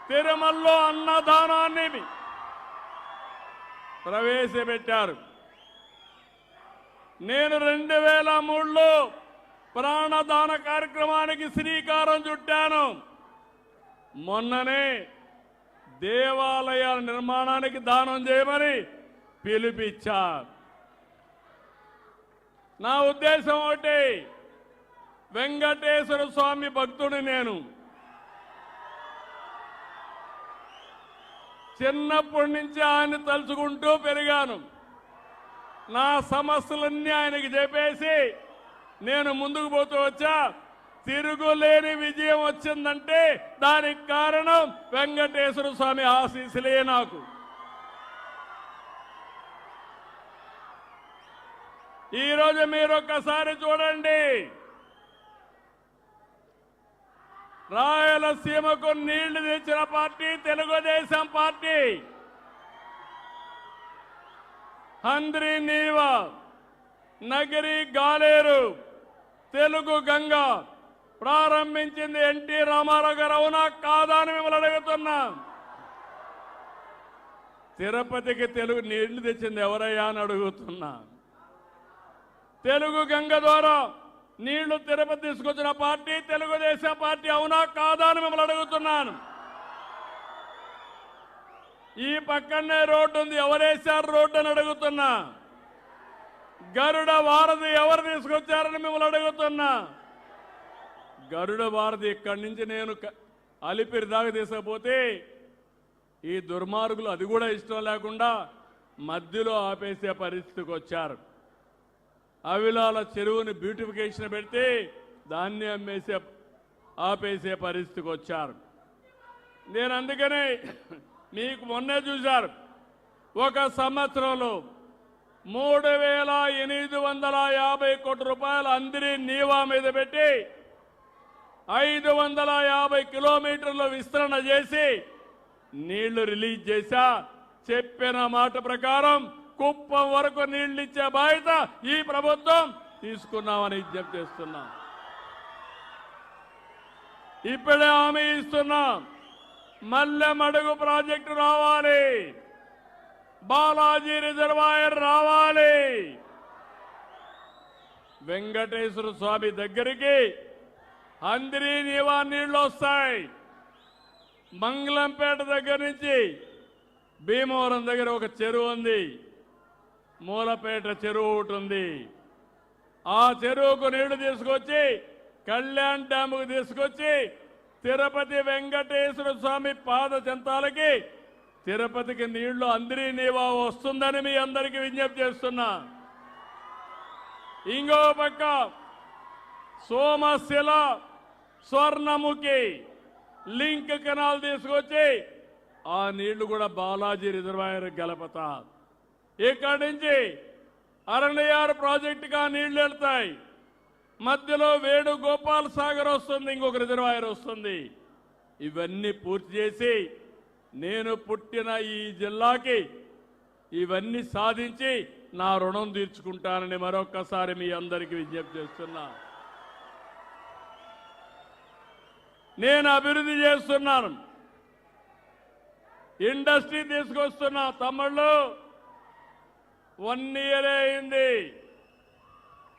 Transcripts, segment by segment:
తిరుమలలో అన్నదానాన్ని ప్రవేశపెట్టారు. నేను 2003లో ప్రాణదాన కార్యక్రమానికి శ్రీకారం చుట్టాను. మొన్ననే దేవాలయాల నిర్మాణానికి దానం చేయమని పిలుపిచ్చారు. నా ఉద్దేశం ఒకటి, వెంకటేశ్వర స్వామి భక్తుడి నేను. చిన్నప్పటి నుంచి ఆయన తలుచుకుంటూ పెరిగాను. నా సమస్యలన్నీ ఆయనకి చెప్పేసి నేను ముందుకు పోతూ వచ్చా. తిరుగులేని విజయం వచ్చిందంటే దానికి కారణం వెంకటేశ్వర స్వామి ఆశీస్సులే. నాకు ఈరోజు మీరు ఒక్కసారి చూడండి, రాయలసీమకు నీళ్లు తెచ్చిన పార్టీ తెలుగుదేశం పార్టీ. హంద్రి నీవా, నగరి గాలేరు, తెలుగు గంగ ప్రారంభించింది ఎన్టీ రామారావు గారు. అవునా కాదా అని మిమ్మల్ని అడుగుతున్నా. తిరుపతికి తెలుగు నీళ్లు తెచ్చింది ఎవరయ్యా అని అడుగుతున్నా. తెలుగు గంగ ద్వారా నీళ్లు తిరుపతి తీసుకొచ్చిన పార్టీ తెలుగుదేశం పార్టీ. అవునా కాదా అని మిమ్మల్ని అడుగుతున్నాను. ఈ పక్కనే రోడ్డు ఉంది, ఎవరేశారు రోడ్డు అని అడుగుతున్నా. గరుడ వారధి ఎవరు తీసుకొచ్చారని మిమ్మల్ని అడుగుతున్నా. గరుడ వారధి ఇక్కడి నుంచి నేను అలిపిరి దాకా తీసుకపోతే ఈ దుర్మార్గులు అది కూడా ఇష్టం లేకుండా మధ్యలో ఆపేసే పరిస్థితికి వచ్చారు. అవిలాల చెరువుని బ్యూటిఫికేషన్ పెడితే దాన్ని ఆపేసే పరిస్థితికి వచ్చారు. నేను అందుకనే మీకు మొన్నే చూశారు, ఒక సంవత్సరంలో 3,850 కోట్ల రూపాయలు అందరి నీవా మీద పెట్టి 550 కిలోమీటర్ల విస్తరణ చేసి నీళ్లు రిలీజ్ చేశా. చెప్పిన మాట ప్రకారం కుప్పం వరకు నీళ్లు ఇచ్చే బాధ్యత ఈ ప్రభుత్వం తీసుకున్నామని విజ్ఞప్తి చేస్తున్నాం. ఇప్పుడే హామీ ఇస్తున్నాం, మల్లెమడుగు ప్రాజెక్టు రావాలి, బాలాజీ రిజర్వాయర్ రావాలి. వెంకటేశ్వర స్వామి దగ్గరికి హంద్రి నీవా నీళ్లు వస్తాయి. మంగళంపేట దగ్గర నుంచి భీమవరం దగ్గర ఒక చెరువు ఉంది, మూలపేట చెరువు ఒకటి ఉంది. ఆ చెరువుకు నీళ్లు తీసుకొచ్చి కళ్యాణ్ డ్యాముకు తీసుకొచ్చి తిరుపతి వెంకటేశ్వర స్వామి పాద చెంతాలకి తిరుపతికి నీళ్లు అందరి నీవా వస్తుందని మీ అందరికీ విజ్ఞప్తి చేస్తున్నా. ఇంకో పక్క సోమశిల స్వర్ణముఖి లింక్ కెనాల్ తీసుకొచ్చి ఆ నీళ్లు కూడా బాలాజీ రిజర్వాయర్ గలపతా. ఇక్కడి నుంచి అరణ్యార్ ప్రాజెక్టుగా నీళ్లు వెళ్తాయి. మధ్యలో వేణుగోపాల్ సాగర్ వస్తుంది, ఇంకొక రిజర్వాయర్ వస్తుంది. ఇవన్నీ పూర్తి చేసి నేను పుట్టిన ఈ జిల్లాకి ఇవన్నీ సాధించి నా రుణం తీర్చుకుంటానని మరొక్కసారి మీ అందరికీ విజ్ఞప్తి చేస్తున్నా. నేను అభివృద్ధి చేస్తున్నాను, ఇండస్ట్రీ తీసుకొస్తున్నా. తమ్ముళ్ళు 1 ఇయర్ అయింది,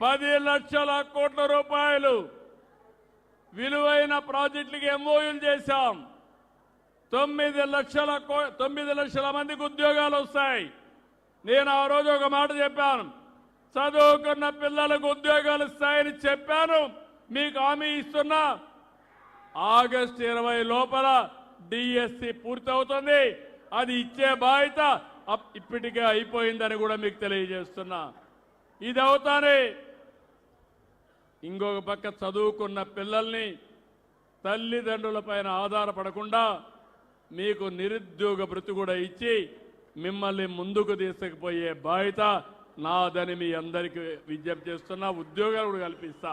10 లక్షల కోట్ల రూపాయలు విలువైన ప్రాజెక్టులకి ఎంఓయూలు చేశాం. 9 లక్షల మందికి ఉద్యోగాలు వస్తాయి. నేను ఆ రోజు ఒక మాట చెప్పాను, చదువుకున్న పిల్లలకు ఉద్యోగాలు ఇస్తాయని చెప్పాను. మీకు హామీ ఇస్తున్నా, ఆగస్టు 20 లోపల డిఎస్సి పూర్తవుతుంది. అది ఇచ్చే బాధ్యత ఇప్పటికే అయిపోయిందని కూడా మీకు తెలియజేస్తున్నా. ఇది అవుతానే ఇంకొక పక్క చదువుకున్న పిల్లల్ని తల్లిదండ్రులపైన ఆధారపడకుండా మీకు నిరుద్యోగ భృతి కూడా ఇచ్చి మిమ్మల్ని ముందుకు తీసుకుపోయే బాధ్యత నాదని మీ అందరికీ విజ్ఞప్తి చేస్తున్నా. ఉద్యోగాలు కూడా కల్పిస్తా.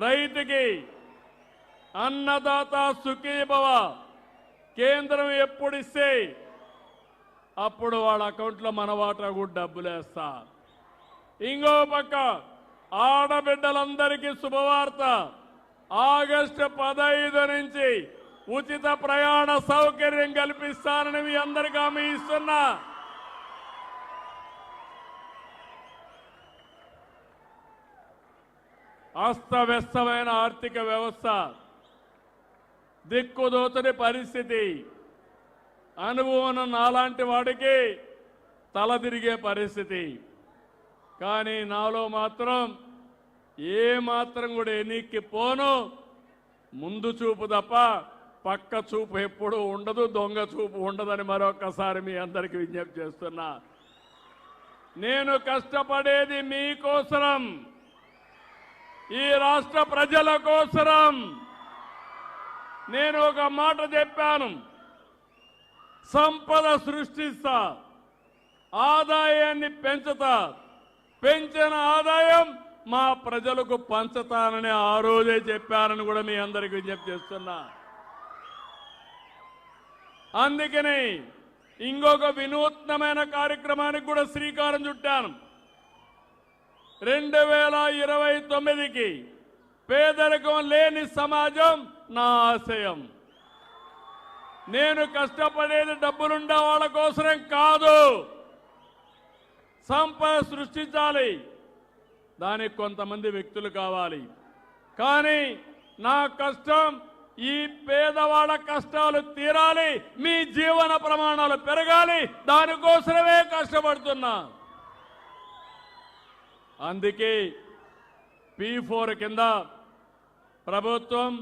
రైతుకి అన్నదాత సుఖీభవ కేంద్రం ఎప్పుడు ఇస్తే అప్పుడు వాళ్ళ అకౌంట్లో మన వాటా కూడా డబ్బులు వేస్తా. ఇంకో పక్క ఆడబిడ్డలందరికీ శుభవార్త, ఆగస్టు 15 నుంచి ఉచిత ప్రయాణ సౌకర్యం కల్పిస్తానని మీ అందరికీ హామీ ఇస్తున్నా. అస్తవ్యస్తమైన ఆర్థిక వ్యవస్థ, దిక్కుదోచని పరిస్థితి, అనుభవం నాలాంటి వాడికి తల తిరిగే పరిస్థితి. కానీ నాలో మాత్రం ఏ మాత్రం కూడా ఎన్నిక్కి పోను. ముందు చూపు తప్ప పక్క చూపు ఎప్పుడూ ఉండదు, దొంగ చూపు ఉండదని మరొకసారి మీ అందరికీ విజ్ఞప్తి చేస్తున్నా. నేను కష్టపడేది మీకోసరం, ఈ రాష్ట్ర ప్రజల కోసరం. నేను ఒక మాట చెప్పాను, సంపద సృష్టిస్తా, ఆదాయాన్ని పెంచుతా, పెంచిన ఆదాయం మా ప్రజలకు పంచుతానని ఆ రోజే చెప్పానని కూడా మీ అందరికీ విజ్ఞప్తి చేస్తున్నా. అందుకని ఇంకొక వినూత్నమైన కార్యక్రమానికి కూడా శ్రీకారం చుట్టాను. 2029కి పేదరికం లేని సమాజం నా ఆశయం. నేను కష్టపడేది డబ్బులుండే వాళ్ళ కోసరం కాదు, సంపద సృష్టించాలి, దానికి కొంతమంది వ్యక్తులు కావాలి. కానీ నా కష్టం ఈ పేదవాళ్ళ కష్టాలు తీరాలి, మీ జీవన ప్రమాణాలు పెరగాలి, దానికోసమే కష్టపడుతున్నా. అందుకే P4 కింద ప్రభుత్వం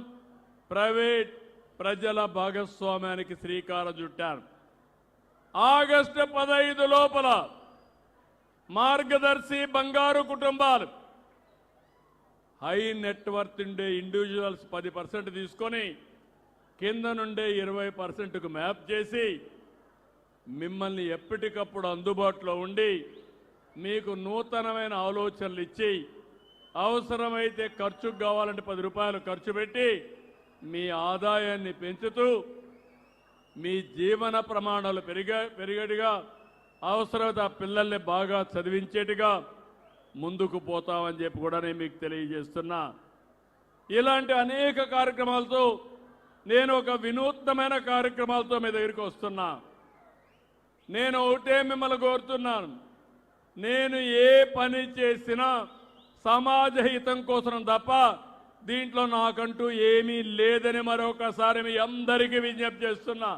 ప్రైవేట్ ప్రజల భాగస్వామ్యానికి శ్రీకారం చుట్టారు. ఆగస్టు 15 లోపల మార్గదర్శి బంగారు కుటుంబాలు, హై నెట్వర్త్ ఉండే ఇండివిజువల్స్ 10% తీసుకొని కింద నుండే 20%కు మ్యాప్ చేసి మిమ్మల్ని ఎప్పటికప్పుడు అందుబాటులో ఉండి మీకు నూతనమైన ఆలోచనలు ఇచ్చి అవసరమైతే ఖర్చుకు కావాలంటే 10 రూపాయలు ఖర్చు పెట్టి మీ ఆదాయాన్ని పెంచుతూ మీ జీవన ప్రమాణాలు పెరిగేట్టుగా అవసరమైతే ఆ పిల్లల్ని బాగా చదివించేట్టుగా ముందుకు పోతామని చెప్పి కూడా నేను మీకు తెలియజేస్తున్నా. ఇలాంటి అనేక కార్యక్రమాలతో నేను ఒక వినూత్నమైన కార్యక్రమాలతో మీ దగ్గరికి వస్తున్నా. నేను ఒకటే మిమ్మల్ని కోరుతున్నాను, నేను ఏ పని చేసినా సమాజ హితం కోసం తప్ప దీంట్లో నాకంటూ ఏమీ లేదని మరొకసారి మీ అందరికీ విజ్ఞప్తి చేస్తున్నా.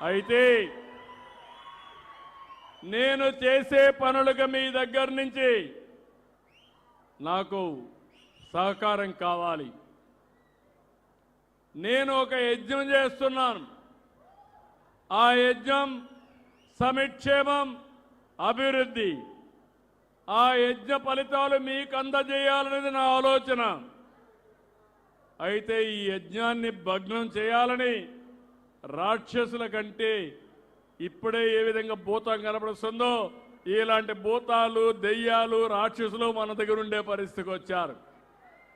అయితే నేను చేసే పనులకు మీ దగ్గర నుంచి నాకు సహకారం కావాలి. నేను ఒక యజ్ఞం చేస్తున్నాను. ఆ యజ్ఞం సమిక్షేమం, అభివృద్ధి. ఆ యజ్ఞ ఫలితాలు మీకు అందజేయాలనేది నా ఆలోచన. అయితే ఈ యజ్ఞాన్ని భగ్నం చేయాలని రాక్షసుల కంటే ఇప్పుడే ఏ విధంగా భూతం కనపడుతుందో ఇలాంటి భూతాలు, దెయ్యాలు, రాక్షసులు మన దగ్గర ఉండే పరిస్థితికి వచ్చారు.